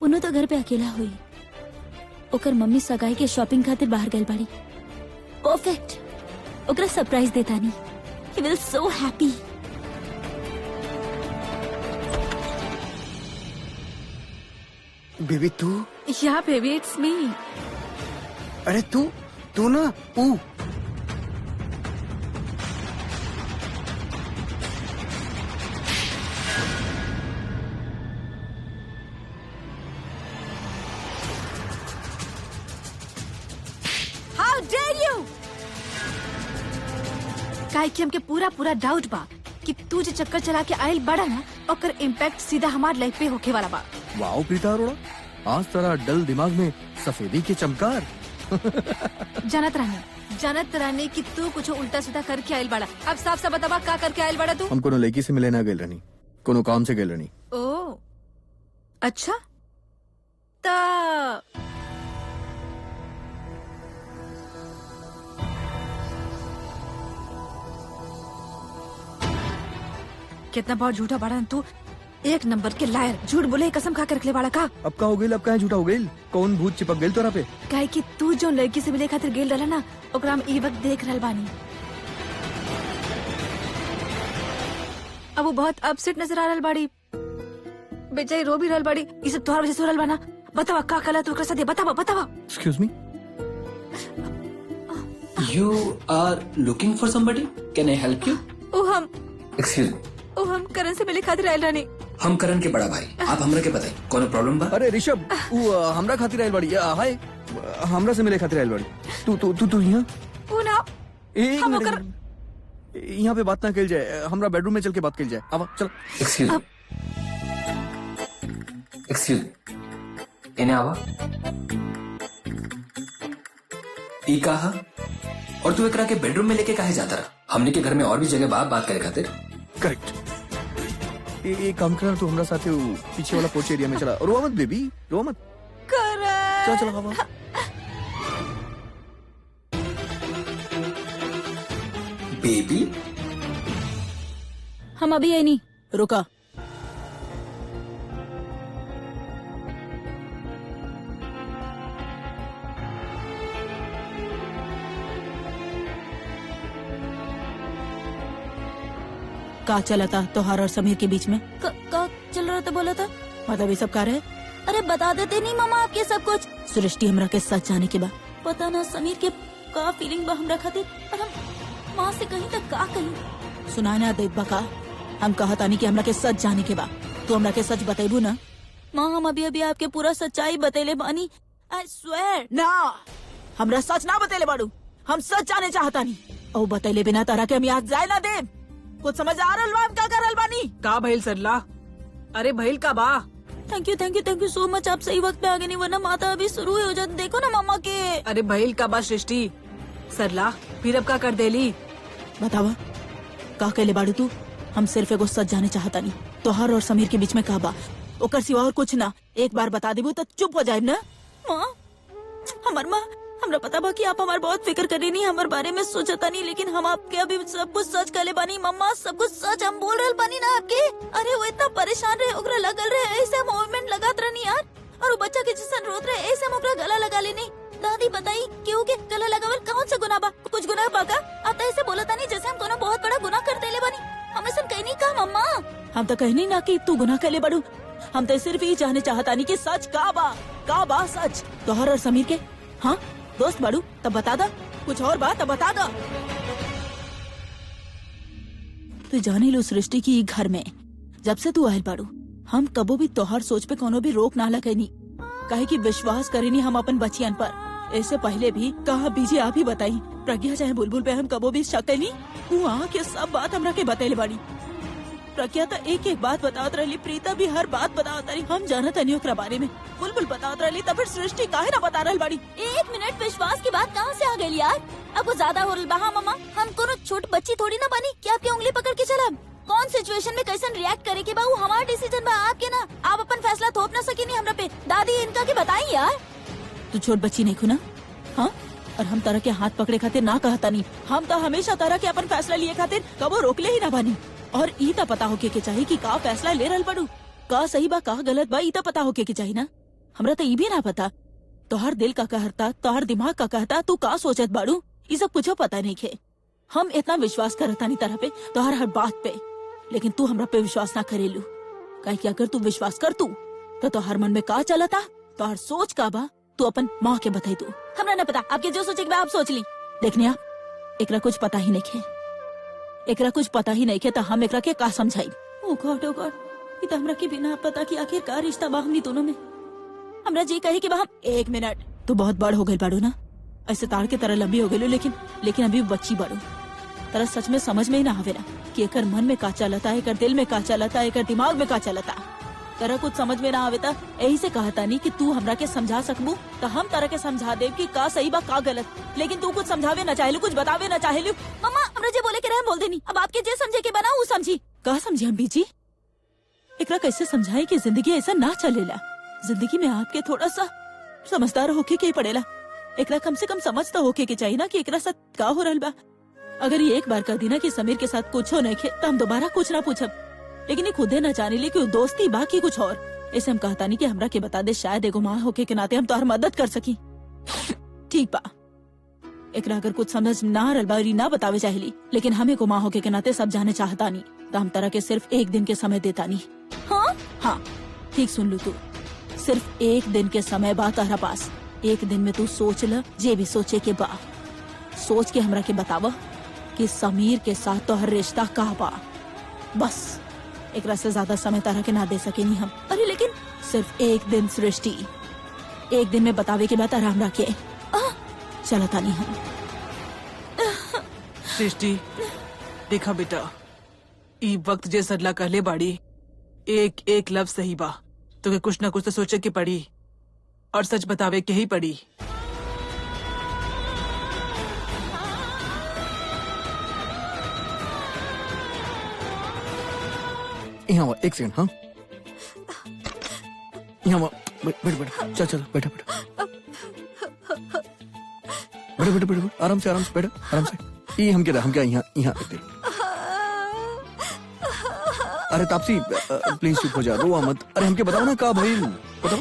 उन्हों तो घर पे अकेला हुई। ओकर मम्मी सगाई के शॉपिंग खातिर बाहर गई बाड़ी। परफेक्ट, ओकरा सरप्राइज देता नहीं। He will so happy. Baby तू? या बेबी इट्स मी। अरे तू ना ऊ। हाउ डेयर यू! काहे कि हमके पूरा डाउट बा कि तू जो चक्कर चला के आयल बड़ा ना, ओकर इम्पैक्ट सीधा हमार लाइफ पे होके वाला बा। वाओ प्रीता अरोड़ा, आज तरह डल दिमाग में सफेदी के चमकार। जानत रहने कि तू कुछ उल्टा सीधा करके आयल बड़ा। अब साफ साफ बताबा का करके आयल बड़ा तू? हम कोनो लड़की से मिले ना गए रहनी, कोनो काम से गए रहनी। ओ अच्छा, ता कितना बार झूठा बड़ा तू। एक नंबर के लायर, झूठ बोले कसम खा कर रखले वाला का। अब का हो गई, अब का झूठा हो गई? कौन भूत चिपक गई तोरा पे? काहे कि तू जो लड़की से मिले खातिर गेल रहला ना, ओकरा हम ई वक्त देख रहल बानी। अब वो बहुत अपसेट नजर आ रहल बाड़ी, बेचारी रो भी रहल बाड़ी। ई सब तोहर वजह से हो रहल बाना। बतावा का कला तू ओकरा साथे, बतावा। Excuse me, You are looking for somebody? Can I help you? Excuse me. हम करण से मिले खातिर आयल रहनी। हम करण के बड़ा भाई, आप हमरा के बताई कोनो प्रॉब्लम बा? अरे ऋषभ, वो हमरा खातिर आयल बाड़ी। हाय, हमरा से मिले खातिर आयल बाड़ी। तू यहाँ? वो ना, एक हम मिनट, यहाँ पे बात ना कल जाए, हमरा बेडरूम में चल के बात कल जाए। अब चल। Excuse me. Excuse me. इन्हें आवा। ई कहा? और तू एकरा के बेडरूम में लेके काहे जाता रहा? हमने के घर में और भी जगह बात करे खातिर। करेक्ट। एक काम करना, तू हमरा साथे पीछे वाला पोर्च एरिया में चला। रो मत बेबी, रो मत। चल हवा। बेबी हम अभी आई नहीं, रुका। का चला था तोहार और समीर के बीच में? का चल रहा था बोला था? मतलब ये सब का रहे? अरे बता देते नहीं मामा आपके सब कुछ। सृष्टि हमरा के सच जाने के बाद पता ना समीर के का फीलिंग बा हमरा खातिर, और हम माँ से कहीं तक का कहीं सुना ना देख बका। हम कहा तानी कि हमरा के सच जाने के बाद तू हमरा के सच बतेबू ना? माँ हम अभी आपके पूरा सच्चाई बतेले बानी। I swear. ना, हमरा सच ना बतेले बाड़ू। हम सच जाने चाहता नहीं, और बतेले बिना तारा के हम यहाँ जाए ना दे। कुछ समझ आ रहल बा हम का कर रहल बानी? का भइल सरला? अरे भइल का बा? Thank you so much. आप सही वक्त पे आ गए, नहीं वरना माता अभी शुरू हो जाती। देखो ना मामा के। अरे भइल का बा सृष्टि? सरला फिर अब का कर देली? बतावा का कहले बाड़ू तू? हम सिर्फ एगो सच जाने चाहता नहीं, तोहार और समीर के बीच में का बा, ओकर सिवा और कुछ ना। एक बार बता देबू तो चुप हो जाए ना। माँ, हमार माँ, हमरा पता बा कि आप हमार बहुत फिक्र करे नहीं, हमारे बारे में सोचता नहीं, लेकिन हम आपके अभी सब कुछ सच कहले बानी। मम्मा सब कुछ सच हम बोल रहल बानी ना आपके। अरे वो इतना परेशान रहे, ओकरा लगल रहे ऐसे हम मूवमेंट लगात रहनी यार, और वो बच्चा के जैसा रोत रहे ऐसे हम ओकरा गला लगा लेनी। दादी बताई क्यों के गला लगावल कौन सा गुनाह बा? कुछ गुनाह बा का? आप तो ऐसे बोलता नहीं जैसे हम कोनो बहुत बड़ा गुनाह कर देले बानी। हम ऐसा कहीं नहीं कहा मम्मा। हम तो कहनी ना कि तू गुनाह कहले बाड़ू। हम तो सिर्फ ये जाने चाहता नहीं कि सच का बा सच तोहार और समीर के। हाँ दोस्त बाड़ू तब बता दा, कुछ और बात तब बता दा। तू जाने लो सृष्टि की घर में जब से तू आयल बाड़ू, हम कबो भी तोहार सोच पे कोनो भी रोक ना लगनी, काहे कि विश्वास करेनी हम अपन बचियन पर। ऐसे पहले भी कहा बीजी आप ही बताई, प्रज्ञा चाहे बुलबुल पे हम कबो भी शक नहीं। तू के सब बात हमरा के बतैले बाड़ी। प्रज्ञा तो एक एक बात बतावत रही, प्रीता भी हर बात बतावत रही। हम जानत नहीं ओकरा बारे में, बुलबुल बतावत रही, तब फिर सृष्टि काहे ना बता रहल बाड़ी? एक मिनट, विश्वास की बात कहाँ से आ गई यार? आपको ज्यादा हो रहा बा मम्मा। हम कोनो छोट बच्ची थोड़ी ना बनी कि आपकी उंगली पकड़ के चला। कौन सिचुएशन में कैसे रिएक्ट करे के बा वो हमारा डिसीजन बा, आपके ना। आप अपन फैसला थोप ना सके नहीं हमरा पे। दादी इनका की बताई यार। तू छोट बच्ची नहीं खुना? हाँ, और हम तरह के हाथ पकड़े खातिर ना कहता नहीं। हम तो हमेशा तरह के अपन फैसला लिए खातिर कबो रोकले ही ना बानी। और ई ता पता होके के चाहिए कि का फैसला ले रहल पड़ू, का सही बा का गलत बा, ई ता पता होके के चाहिए ना। हमरा तो ये भी ना पता तोहर दिल का कहता तोहर दिमाग का कहता तू का सोचत बाड़ू ये सब कुछ पता नहीं खे। हम इतना विश्वास करता नहीं तरह पे तोहर हर बात पे, लेकिन तू हमरा पे विश्वास ना करेलू। काहे कि अगर तू विश्वास कर तू तो तोहर मन में का चलता तोहर सोच का बा तू अपन माँ के बताई तू। हमरा ना पता आपके जो सोचे आप सोच ली। देखने आप एकरा कुछ पता ही नहीं खे, एकरा कुछ पता ही नहीं खे तो हम एकरा के का समझाई। ओ गॉड ये तो हमरा के बिना पता कि आखिर का रिश्ता बा हमनी दोनों में। हमरा जी कहे कि बा हम 1 मिनट तू बहुत बड़ हो गई बाड़ू ना, ऐसे तार के तरह लंबी हो गई, लेकिन अभी बच्ची बाड़ू। तरह सच में समझ में ही ना आवे ना कि एकर मन में का चलता, एकर दिल में का चलता, एकर दिमाग में का चलता। तरह कुछ समझ में ना आवे ता यही से कहता नहीं कि तू हमरा के समझा सकबू तो हम तरह के समझा दे कि का सही बा का गलत, लेकिन तू कुछ समझावे ना चाहेलू, कुछ बतावे ना चाहेलू। मम्मा हमरा जे बोले के रहे बोल देनी, अब आपके जे समझे के बना वो समझी। का समझी हम बीजी? एकरा कैसे समझाए कि जिंदगी ऐसा ना चलेला। जिंदगी में आपके थोड़ा सा समझदार होके के ही पड़ेला। एकरा कम से कम समझता होके के चाहिए ना कि एकरा साथ का हो रहल बा। अगर ये एक बार कर दी ना कि समीर के साथ कुछ हो नहीं खे तो हम दोबारा कुछ ना पूछब, लेकिन ये खुदे न जाने ले कि दोस्ती बाकी कुछ और। ऐसे हम कहता नहीं कि हमरा के बता दे, शायद एगो माँ होके के नाते हम तोहर मदद कर सकी। ठीक बा, एकरा अगर कुछ समझ ना रहल बा ना बतावे चाहेली, लेकिन हम एगो माँ होके के नाते सब जाने चाहता नहीं तो हम तरह के सिर्फ 1 दिन के समय देता नहीं। हाँ ठीक सुन लू तू, सिर्फ 1 दिन के समय बा तहरा पास। 1 दिन में तू सोच ल जे भी सोचे के बा, सोच के हमरा के बतावा कि समीर के साथ तोहर रिश्ता का बा। बस एकरा से ज्यादा समय तरह के ना दे सके नहीं हम। अरे लेकिन सिर्फ 1 दिन सृष्टि, 1 दिन में बतावे के बाद आराम रखे चलता नहीं हम। सृष्टि देखा बेटा, ई वक्त जे सरला कहले बाड़ी एक लफ्ज सही बा, तो कुछ न कुछ तो सोचे के पड़ी और सच बतावे के ही पड़ी। यहाँ 1 सेकंड। हाँ यहाँ बैठ चल बैठा बैठ आराम से बैठा आराम से। ये हम क्या यहाँ अरे तापसी प्लीज चुप हो जा, रो मत। अरे हमके बताओ ना का भाई बताओ।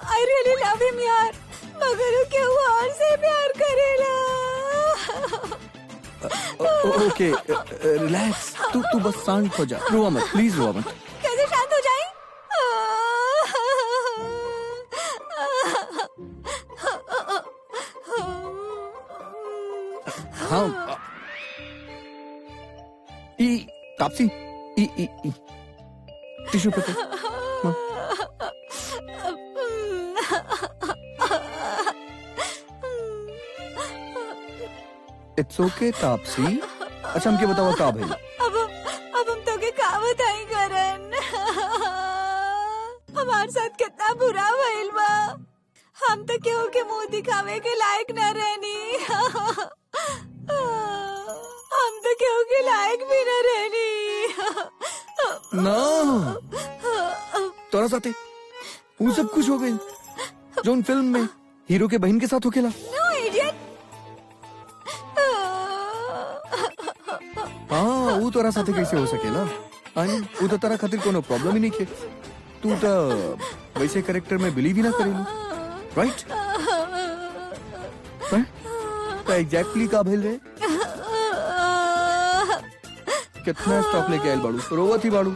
I really love him यार, मगर वो क्यों और से प्यार करेला। ओके रिलैक्स, तू बस शांत हो जा, रो मत प्लीज, रो मत। कैसे शांत हो जाए? हाँ तापसी टिश्यू पेपर। इट्स ओके तापसी। अच्छा हमके बताओ का भाई। अब हम तो के का बताई करन, हमारे साथ कितना बुरा भइल बा। हम तो केहू के मुंह दिखावे के लायक न रहनी, हम तो केहू के लायक भी न रहनी। ना तोरा साथे वो सब कुछ हो गई जो उन फिल्म में हीरो के बहन के साथ हो खेला। नो इडियट। हाँ वो तोरा साथे कैसे हो सकेला? वो तो तेरा खातिर कोनो प्रॉब्लम ही नहीं के, तू तो वैसे कैरेक्टर में बिलीव ही ना करेलू, राइट? तो एग्जैक्टली का भेल रहे? कितना स्टॉक लेके आयल बाड़ू, रोवत ही बाड़ू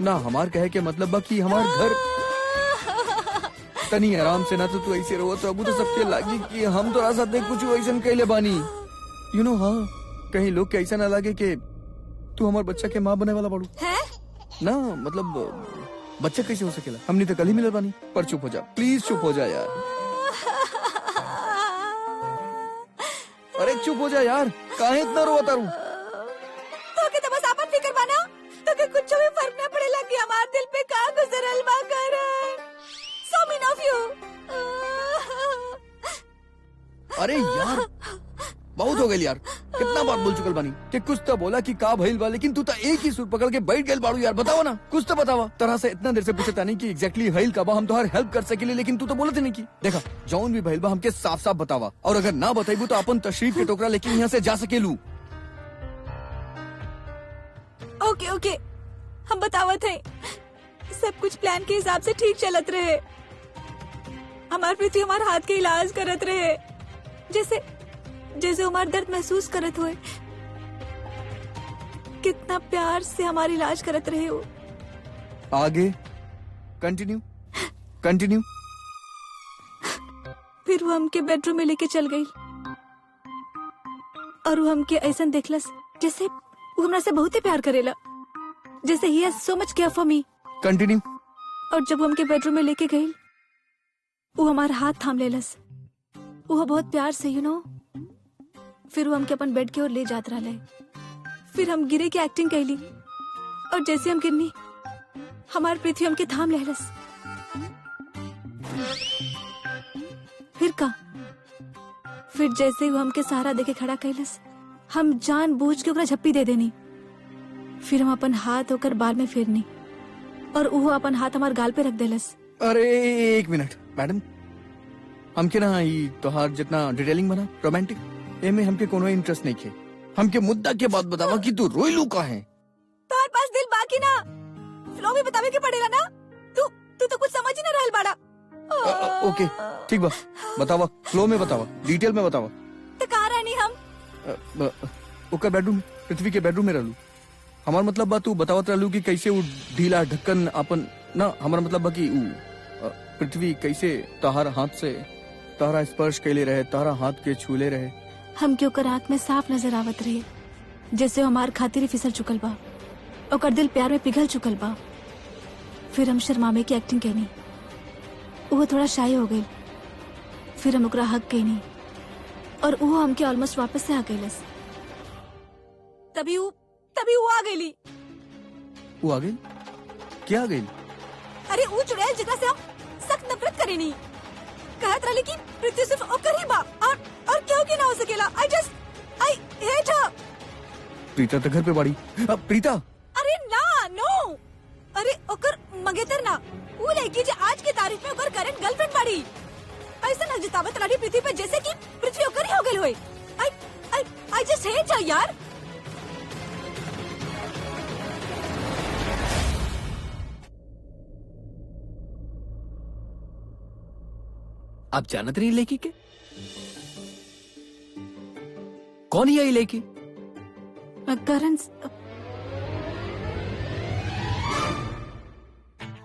ना। हमार कहे के मतलब बा कि हमार घर तनी आराम से ना, तो तू ऐसे रोवत अबू तो सबके लागी कि हम तो साथ कुछ ऐसा कहले बानी, यू नो। हाँ कहीं लोग के ऐसा ना लगे कि तू हमार बच्चा के माँ बने वाला बाड़ू ना। मतलब बच्चा कैसे हो सकेला? हमने तो कल ही मिलल बानी। पर चुप हो जा प्लीज, चुप हो जा यार। अरे चुप हो जा यार, काहे इतना रोता रू? तो के तो बस आपन फिकर बना, तो के कुछ भी फर्क न पड़ेला कि हमार दिल पे का गुजरल बा करन। So mean of you। अरे यार बहुत हो गई यार, कितना बात बोल चुकल बानी कि कुछ तो बोला कि का भइल बा, लेकिन तू तो एक ही सुर पकड़ के बैठ गइल बाड़ू यार। बताओ ना, कुछ तो बतावा। तरह से इतना देर से पूछता नहीं कि एग्जैक्टली हईल का बा, हम तो हर हेल्प कर सकेले, लेकिन तू तो बोलते नहीं की। देखा जौन भी भइल बा हमके साफ साफ बतावा, और अगर ना बताइबू तो अपन तशरीफ के टोकरा लेके यहाँ से जा सकेलू। ओके हम बतावत है। सब कुछ प्लान के हिसाब से ठीक चलत रहे। हमार पृथ्वी हमार हाथ के इलाज करत रहे, जैसे जैसे हमार दर्द महसूस करत हुए। कितना प्यार से हमार इलाज करत रहे हो। आगे कंटिन्यू कंटिन्यू। फिर वो हमके बेडरूम में लेके चल गई और वो हमके ऐसा देखलस जैसे वो हमरा से बहुत ही प्यार करेला, जैसे he has so much care for me. Continue. और जब वो हमके बेडरूम में लेके गई, वो हमारा हाथ थाम लेलस, वो बहुत प्यार से, यू नो। फिर वो हमके अपन बेड की ओर ले जात रहा। फिर हम गिरे की एक्टिंग कैली और जैसे हम गिरनी, हमार पृथ्वी हमके थाम लेलस। फिर का, फिर जैसे ही वो हमके सहारा देके खड़ा कैलस, हम जान बूझ के ओकरा झप्पी दे देनी। फिर हम अपन हाथ होकर बाल में फेरनी और वो अपन हाथ हमार गाल पे रख देलस। अरे एक मिनट मैडम, हमके ना ई तोहार जितना डिटेलिंग बना रोमांटिक, एमे हमके कोनो इंटरेस्ट नहीं खे। हमके मुद्दा के बात बतावा कि तू रोइलू का है। तार पास दिल बाकी ना, फ्लो भी बतावे के पड़ेगा ना। तू तो कुछ समझ ही ना रहल बाड़ा। ओके ठीक बा, बतावा, फ्लो में बतावा, डिटेल में बतावा। तो कहाँ रहनी हम? ओकर बेडरूम, पृथ्वी के बेडरूम में रहलू। हमार मतलब बा तू बतावत रहलू कि कैसे वो ढीला ढक्कन अपन ना, हमारा मतलब बा कि पृथ्वी कैसे तहार हाथ से तहरा स्पर्श कैले रहे, तहरा हाथ के छूले रहे। हम के ओकर आँख में साफ नजर आवत रहे, जैसे हमार खातिर ही फिसल चुकल बा, ओकर दिल प्यार में पिघल चुकल बा। फिर हम शर्मामे की एक्टिंग कैनी, वो थोड़ा शाय हो गई। फिर हम ओकरा हक कैनी और वो हमके ऑलमोस्ट वापस से आ गईलस। तभी वो आ गईली। वो आ गई? क्या आ गई? अरे वो चुड़ैल जितना से हम सख्त नफरत करेनी, कहत रही कि पृथ्वी सिर्फ ओकर ही बा और क्यों की ना हो सकेला। I hate her. प्रीता तो घर पे बाड़ी। प्रीता, अरे ना, नो, अरे ओकर मंगेतर ना, वो लड़की जो आज की तारीख में ओकर करंट गर्लफ्रेंड बाड़ी। ऐसा न जितावत रही पृथ्वी पे जैसे कि पृथ्वी ओकर ही हो गई होए। आई जस्ट हेट हर यार। आप जानत नहीं लड़की के? कौन है ये लड़की? करण,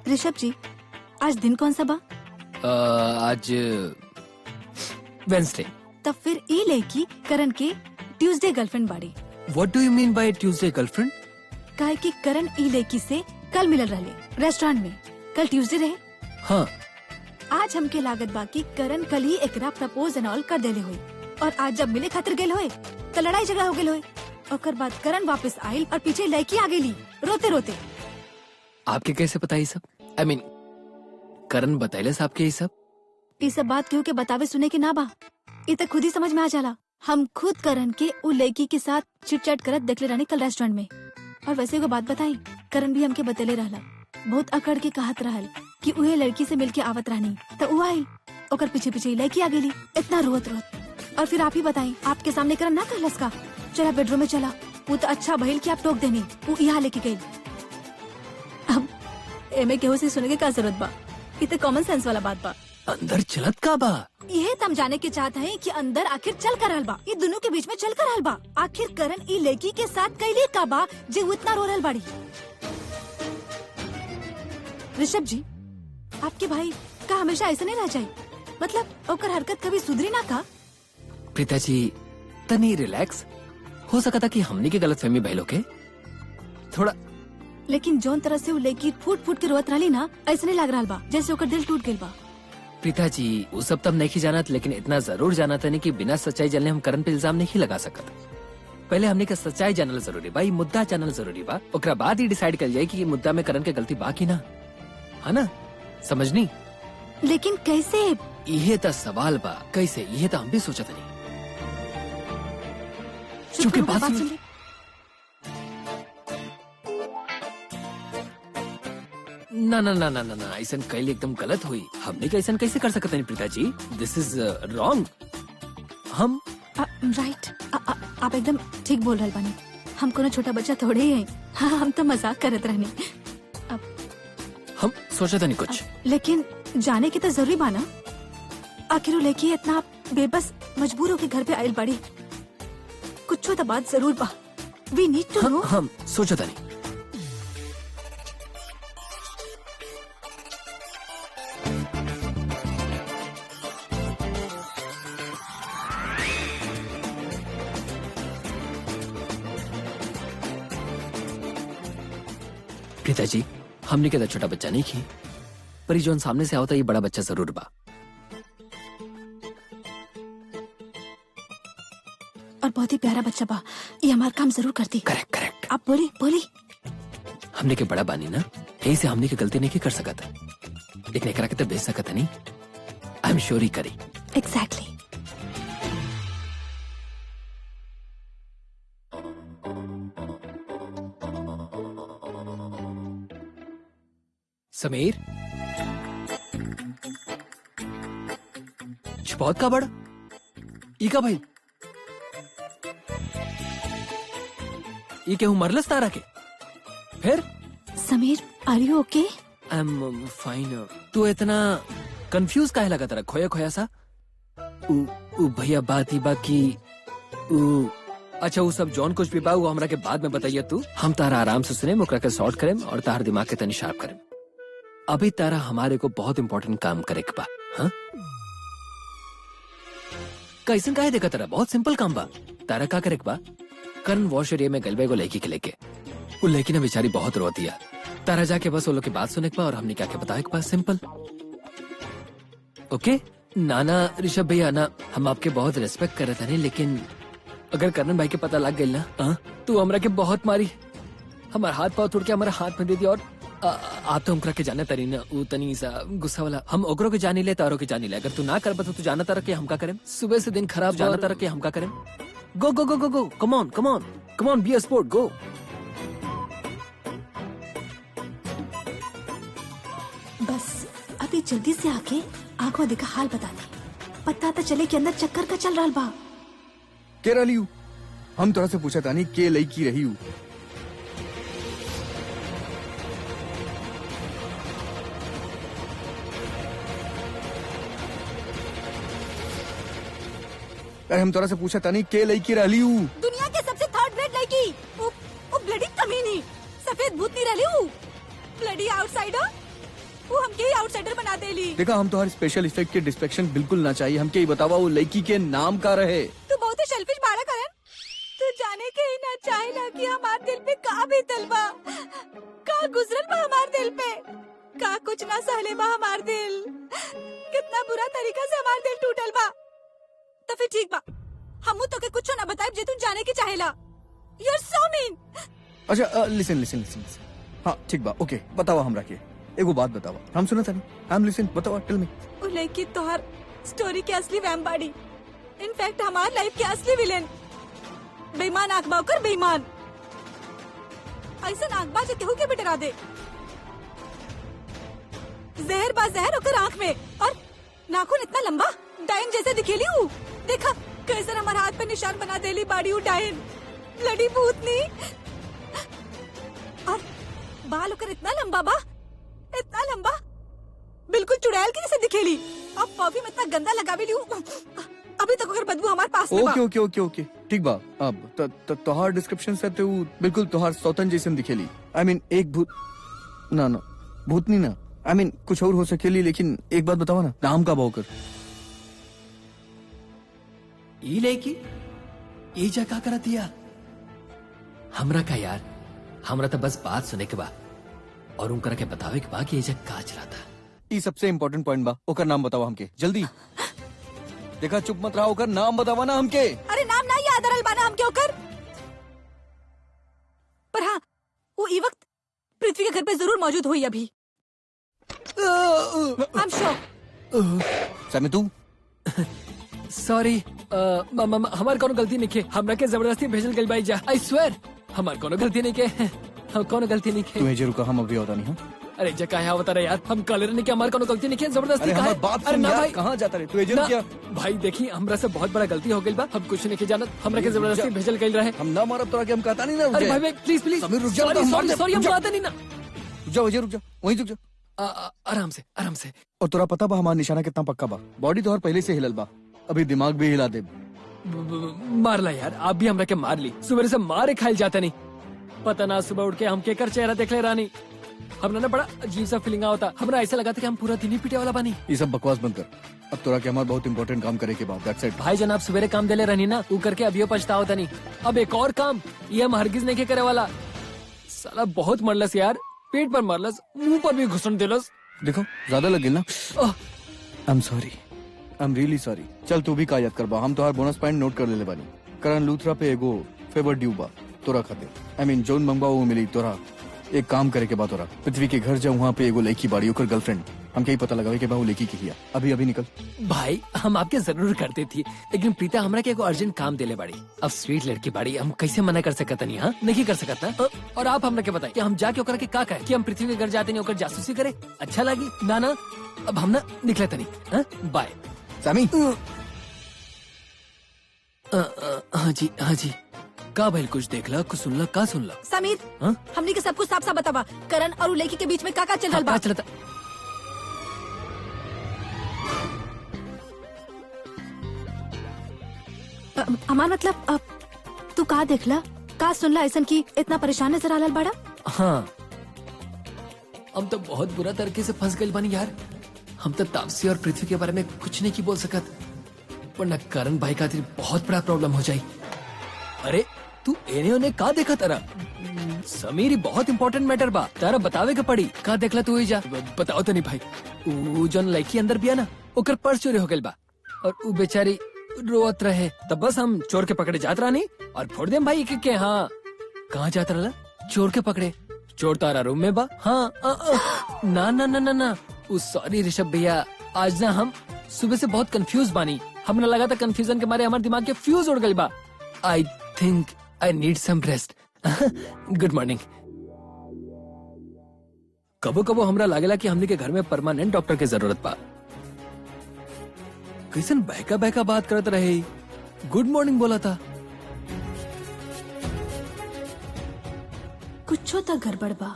ऋषभ जी, आज दिन कौन सा बा? आज वेंसडे। तब फिर ये लड़की करण के ट्यूसडे गर्लफ्रेंड बाड़ी। What do you mean by Tuesday girlfriend? काहे कि करण ई लड़की से कल मिलल रहे रेस्टोरेंट में। कल ट्यूसडे रहे। हाँ। आज हमके लागत बा कि करण कल ही एकरा प्रपोज एंड ऑल कर देले हुई, और आज जब मिले खातिर गेल होए तो लड़ाई झगड़ा हो गेल होए। ओकर बाद करण वापस आयल और पीछे लड़की आ गेली रोते रोते। आपके कैसे पता ये सब? I mean, करण बताइले आपके ये सब? ये सब बात केहू के बतावे सुने के ना बा, ये तो खुद ही समझ में आ जाला। हम खुद करण के उ लड़की के साथ चिट चैट करत देखले रहनी कल रेस्टोरेंट में। और वैसे को बात बताई, करण भी हमके बतेले रहला, बहुत अकड़ के कहत रहल कि उहे लड़की से मिलके आवत रहनी, तो वो आई, ओकर पीछे पीछे लड़की आ गेली इतना रोत रोत। और फिर आप ही बताई, आपके सामने करण ना कहलस का चला बेडरूम में चला। वो तो अच्छा भइल कि आप टोक देनी, वो यहाँ लेके गई। अब एमे केहू से सुने के का जरूरत बा, ये तो कॉमन सेंस वाला बात बा। अंदर चलत का बा? यह हम जाने के चाहते हैं कि अंदर आखिर चल कर रहल बा, ये दोनों के बीच में चल कर रहल बा। आखिर करण ई लड़की के साथ कैली का बा जे वो इतना रो रहल बाड़ी। ऋषभ जी, आपके भाई का हमेशा ऐसे नहीं रह जाए, मतलब ओकर हरकत कभी सुधरी ना का? प्रीता जी तनी रिलैक्स, हो सका था कि हमने की गलत फहमी बहलों के थोड़ा। लेकिन जोन तरह से वो लड़की फूट फूट के रोत रही ना, ऐसे नहीं लग रहा बा जैसे ओकर दिल टूट गइल बा। प्रीता जी वो सब तब नहीं जानत, लेकिन इतना जरूर जाना था कि बिना सच्चाई जानले हम करण पे इल्जाम नहीं लगा सकत। पहले हमने का सच्चाई जानल जरूरी बा, ये मुद्दा जानल जरूरी बा, ओकरा बाद ही डिसाइड कर जाए कि ये मुद्दा में करण के गलती बा कि ना, है ना? समझनी? लेकिन कैसे? यह तो सवाल बा, कैसे? यह तो हम भी सोचत नहीं। चुपके बात सुन ले। ना ना ना ना ना ना, ऐसा कैले एकदम गलत हुई। हमने कैसे कैसे कर सकते हैं प्रीता जी? दिस इज रॉन्ग। हम राइट, आप एकदम ठीक बोल रहे बानी। हम कोनो छोटा बच्चा थोड़े ही हैं। हाँ, हम तो मजाक करत रहनी। सोचा था नहीं कुछ। लेकिन जाने की तो जरूरी बाना। आखिर वो लेके इतना बेबस मजबूर होके घर पे आयल पड़ी। कुछ तो बात जरूर बा। We need to know. हम सोचा था नहीं। प्रीता जी, हमने कहता छोटा बच्चा नहीं की, पर ये जोन सामने से आवता ये बड़ा बच्चा जरूर बा। और बहुत ही प्यारा बच्चा बा। ये हमारा काम जरूर करती। Correct correct. आप बोली बोली। हमने के बड़ा बानी ना, यही से हमने की गलती नहीं की कर सकता, लेकिन एकरा के तो बेच सकता नहीं। आई एम श्योर ही करी। एग्जैक्टली। समीर, बहुत का बड़ा ई का भाई ई के मरलस तारा के फिर। Sameer, are you okay? I am fine. तू इतना कंफ्यूज काहे लगा तेरा खोया खोया सा? उ भैया बात ही बाकी अच्छा वो सब जॉन कुछ भी बा वो हमरा के बाद में बताइए। तू हम तारा आराम से सुने, मुकरा के सॉर्ट करें और तार दिमाग के तनी शार्प करें। अभी तारा हमारे को बहुत इंपॉर्टेंट काम करे के बा। हाँ कैसन काहे देखा तारा? बहुत सिंपल काम बा। तारा का करे के बा? करण वॉश एरिया में गलबे को लड़की के लेके वो लड़की ने बेचारी बहुत रो दिया। तारा जाके बस वो लोग की बात सुने के बा और हमने क्या के बताया के पास सिंपल। ओके नाना ऋषभ भैया ना, हम आपके बहुत रिस्पेक्ट कर रहे थे, लेकिन अगर करण भाई के पता लग गई ना तू हमरा के बहुत मारी, हमारा हाथ पाव तोड़ के हमारा हाथ में दे दिया। और आप तो हमकरा के जाने तरी ना वो तनी सा गुस्सा वाला। हम ओकरो के जानी ले तारो के जानी ले। अगर तू ना कर बता तू जाना तारा के हम का करें? सुबह से दिन खराब जाना तारा के हम का करें? Go go go go go, come on come on come on, be a sport, go. बस अभी जल्दी से आके आंखों देखा हाल बता दे। पता तो चले कि अंदर चक्कर का चल रहा बा। के रही हूँ हम तोरा से पूछा था नहीं के लड़की रही हूँ। अरे हम तोरा से पूछा था नहीं के लड़की रही हूँ। दुनिया के सबसे थर्ड ग्रेड लड़की वो ब्लडी कमीनी सफेद भूत नहीं रही हूँ। ब्लडी आउटसाइडर वो हमके ही आउटसाइडर बना देली। देखा हम तो हर स्पेशल इफेक्ट के डिस्ट्रैक्शन बिल्कुल ना चाहिए। हमके ही बतावा वो लड़की के नाम का रहे। तू बहुत ही सेल्फिश बाड़ा करन। तू जाने के ही ना चाहे ना कि हमारे दिल पे का बीतल बा, का गुजरल बा हमारे दिल पे, का कुछ ना सहले बा हमारे दिल, कितना बुरा तरीका से हमारे दिल टूटल बा। तो फिर ठीक बा, हमू तो के कुछ ना बताए जे तू जाने की चाहेला। You are so mean. अच्छा लिसन लिसन लिसन। हाँ ठीक बा, ओके बतावा हमरा के एगो बात बतावा। हम सुना था नहीं, हम लिसन बतावा, टेल मी। वो लड़की तोहर स्टोरी के असली वैम्पायरी, इनफैक्ट हमार लाइफ के असली विलेन। बेईमान आंख बाकर बेईमान, ऐसा आंख बा जे केहू के भी डरा दे। जहर बा जहर ओकर आंख में, और नाखून इतना लंबा डायन जैसे दिखेली हूँ। देखा कैसे हमारे हाथ पे निशान बना देली बाड़ी डायन लड़ी भूतनी। और बाल ओकर इतना लंबा बा, इतना लंबा बिल्कुल चुड़ैल की जैसे दिखेली। अब परफ्यूम इतना गंदा लगावेली हूँ, अभी तक अगर बदबू हमारे पास में बा। ओके ओके ओके ओके ठीक बा। अब तोहार डिस्क्रिप्शन से तो बिल्कुल तोहार सौतन जैसन दिखेली। आई मीन एक भूत ना ना भूतनी ना, आई मीन कुछ और हो सकेली। लेकिन एक बात बतावा ना, नाम का बावकर ई लड़की ये जगह कर दिया हमरा का यार। हमरा तो बस बात सुने के बा और उनकरा के बतावे के बा कि ये जगह का चला था। ये सबसे इम्पोर्टेंट पॉइंट बा, ओकर नाम बतावा हमके जल्दी। देखा चुप मत रहा, ओकर नाम बतावा ना हमके। अरे नाम ना याद आ रहा बाना हमके ओकर, पर हाँ वो ई वक्त पृथ्वी के घर पे जरूर मौजूद हुई अभी। I am sure. सर तू सॉरी हमार कोनो गलती नहीं के, हमरा के जबरदस्ती भेजल गइल बाई जा। आई स्वेयर हमार कोनो गलती नहीं के, हम कोनो गलती नहीं के। तू जे रुका, हम अभी होता नहीं। हाँ अरे जगह है बता रहे यार, हम कॉलर नहीं के, हमार कोनो गलती नहीं के, जबरदस्ती अरे का हमार है। बात अरे सुन ना यार, भाई कहाँ जाता रे तू? एजेंट ना क्या? भाई देखी हमरा से बहुत बड़ा गलती हो गई बा, हम कुछ नहीं के जानत, हमरा के जबरदस्ती भेजल गइल रहे। हम ना मारब तोरा के, हम कहता नहीं ना। अरे भाई प्लीज प्लीज समीर रुक जा, सॉरी हम मार सॉरी दे। सॉरी, हम रुक जा। बात नहीं ना। रुक जा वहीं रुक जा। आराम से आराम से। और तोरा पता बा हमारा निशाना कितना पक्का बा? बॉडी तो हर पहले से हिलल बा, अभी दिमाग भी हिला दे। मार ला यार, आप भी हमरा के मार ली। सुबह से मारे खाइल जाता नहीं, पता ना सुबह उठ के हम केकर चेहरा देख ले रानी। हमरा ना बड़ा अजीब सा फीलिंग होता, हमरा ऐसा लगा था कि हम पूरा दिन ही पीटे वाला बानी। ये सब बकवास बंद कर। अब तोरा के हमारा बहुत इंपॉर्टेंट काम करे के बाद दैट्स इट। भाई जनाब सवेरे काम देले रहनी ना, वो करके अभी पछतावा नहीं। अब एक और काम, ये हम हरगिज नहीं के करे वाला। साला बहुत मरलस यार, पेट पर मरलस, मुंह पर भी घुसन देलस। देखो ज्यादा लग गया ना। I am sorry, I am really sorry. चल तू भी का याद करबा, हम तोहार बोनस पॉइंट नोट कर लेले बानी। करण लूथरा पे एगो फेवर ड्यू बा तोरा खातिर। आई मीन जोन मंगवा वो मिली तोरा। एक काम करे के बाद तोरा पृथ्वी के घर जा, वहाँ पे एगो लड़की बाड़ी, ओकर गर्लफ्रेंड। हम कहीं पता लगावे के बा वो लड़की की हिया। अभी अभी निकल। भाई हम आपके जरूर करते थी, लेकिन प्रीता हमरा के एगो अर्जेंट काम देले बाड़ी। अब स्वीट लड़की बाड़ी, हम कैसे मना कर सकत नहीं? हाँ नहीं कर सकत ना। और आप हमरा के बताए कि हम जाके ओकरा के का कहे कि हम पृथ्वी के घर जाते नहीं, ओकर जासूसी करे? अच्छा लगी ना? ना अब हम ना निकले तनी। बाय सामी। हाँ जी हाँ जी। का भाई कुछ देखला, कुछ सुनला? का सुनला? समीर, हाँ? हमने के सब कुछ साफ साफ बतावा। करण और लड़की के बीच में का चल रहा बा? चलता हमार मतलब तू का देखला, का सुनला ऐसन की इतना परेशान नजर आलल बड़ा? हाँ, हम तो बहुत बुरा तरीके से फंस गए बानी यार। हम तो तापसी और पृथ्वी के बारे में कुछ नहीं की बोल सकत, वरना करण भाई खातिर बहुत बड़ा प्रॉब्लम हो जाये। अरे तू एने ओने का देखा तारा? समीर बहुत इम्पोर्टेंट मैटर बा, तारा बतावे के पड़ी। का देखला तू? जा बताओ तो नहीं भाई। वो जन लड़की अंदर बिया ना, ओकर पर्स चोरी हो गइल बा और वो बेचारी रोत रहे। तब बस हम चोर के पकड़े जात रानी और फोड़ देम भाई के। हाँ कहाँ जात रहा? चोर के पकड़े। चोर तारा रूम में बा। हाँ ना ना ना ना ना, सॉरी ऋषभ भैया, आज ना हम सुबह से बहुत कंफ्यूज बानी। हमने लगा था कंफ्यूजन के मारे हमारे दिमाग के फ्यूज उड़ गई बा। I think I need some rest. Good morning. कबो कबो हमरा लागेला कि हमने के घर में परमानेंट डॉक्टर के जरूरत बा। कैसन बहका बहका बात करत रहे, गुड मॉर्निंग बोला था। कुछ तो गड़बड़ बा।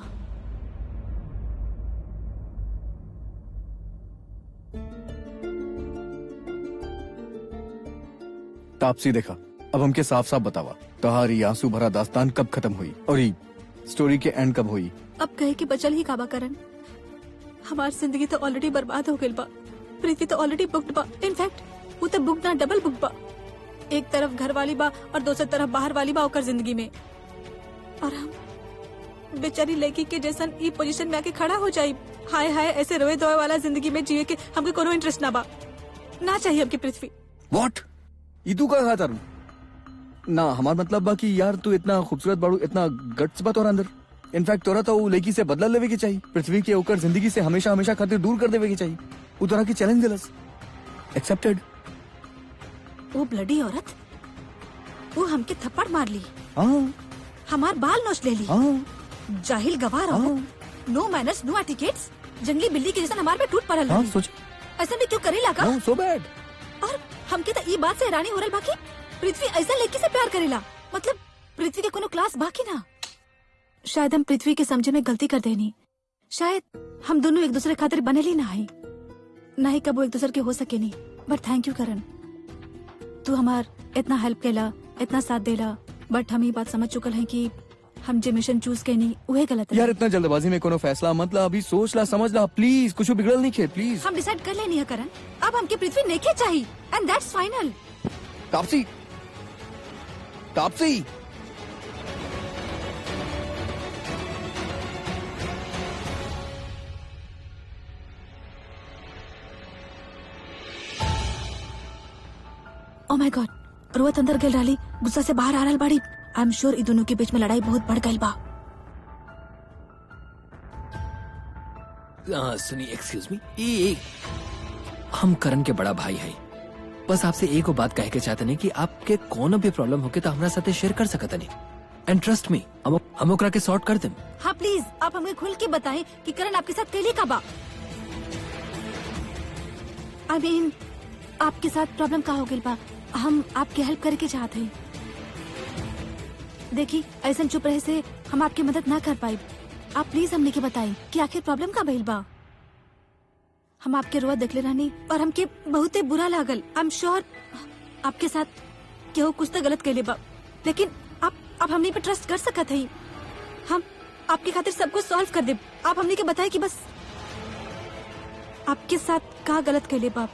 तापसी देखा, अब हमके साफ साफ बतावा, तोहारी आंसू भरा दास्तान कब खत्म हुई और ये स्टोरी के एंड कब हुई? अब कहे कि बचल ही काबा करण। हमारी जिंदगी तो ऑलरेडी बर्बाद हो गई बा। प्रीति तो ऑलरेडी बुक्ड बा। इनफैक्ट वो तो बुक ना डबल बुक बा। एक तरफ घर वाली बा और दूसरी तरफ बाहर वाली बा ओकर जिंदगी में। और हम बेचारी लड़की के जैसन ई पोजीशन में आके खड़ा हो जाई। हाय हाय, ऐसे रोए धोए वाला जिंदगी में जिए के हमके कोनो इंटरेस्ट ना बा। ना चाहिए हमकी पृथ्वी। व्हाट? ये तू का कहा तारू? ना हमार मतलब बा कि यार तू इतना खूबसूरत बाड़ू, इतना गट्स बा तोरा अंदर। इनफैक्ट तोरा तो वो लड़की से बदला लेवे की चाहिए, पृथ्वी के ओकर जिंदगी से हमेशा हमेशा खातिर दूर कर देवे की चाहिए। वो तोरा की चैलेंज दिलस, एक्सेप्टेड। वो ब्लडी औरत, वो हमके थप्पड़ मार ली। हाँ हमार बाल नोच ले ली। हाँ जाहिल गवार औरत, नो मैनर्स नो एटिकेट्स, जंगली बिल्ली के जैसा हमार पे टूट पड़ल हाँ रही। सोच। ऐसा भी क्यों करेला का? नो सो बैड। और हमके तो ई बात से हैरानी हो रही बाकी पृथ्वी ऐसा लड़की से प्यार करेला। मतलब पृथ्वी के कोनो क्लास बाकी ना। शायद हम पृथ्वी के समझे में गलती कर देनी। शायद हम दोनों एक दूसरे खातिर बनेली ना है, ना ही कबो एक दूसरे के हो सके नहीं। बट थैंक यू करण, तू हमार इतना हेल्प केला, इतना साथ देला। बट हम ये बात समझ चुकल है कि हम जे मिशन चूज के नहीं वही गलत है। यार इतना जल्दबाजी में कोनो फैसला मतलब अभी सोच ला, समझ ला प्लीज। कुछ बिगड़ल नहीं खे प्लीज। हम डिसाइड कर लेनी है करण, अब हमके पृथ्वी नहीं चाहिए and that's final. Tapsi, Tapsi. Oh my God, रोवत अंदर गेल रही, गुस्सा से बाहर आ रहल बाड़ी। आई एम श्योर इ दोनों के बीच में लड़ाई बहुत बढ़ गई बा। सुनिए, एक्सक्यूज मी, हम करण के बड़ा भाई है। बस आपसे एक बात कह के चाहते नहीं कि आपके कोनो भी प्रॉब्लम होके तो हमारे साथ शेयर कर सकते नहीं। एंड ट्रस्ट मी, हम ओकरा के सॉर्ट कर दें। हाँ प्लीज, आप हमें खुल के बताएं कि करण आपके साथ कैली का बा। आई मीन आपके साथ प्रॉब्लम का हो गई बा। हम आपकी हेल्प करके चाहते हैं। देखिए, ऐसा चुप रहे से हम आपकी मदद ना कर पाए। आप प्लीज हमने के बताएं कि आखिर प्रॉब्लम का भइल बा। हम आपके रोआ देखले रहनी और हमके बहुते बुरा लागल। आई एम श्योर आपके साथ केहू कुछ तो गलत कैले बा, लेकिन आप हमनी पे ट्रस्ट कर सकत हई। हम आपके खातिर सब कुछ सॉल्व कर दे। आप हमनी के बताए कि बस आपके साथ का गलत कैले बा।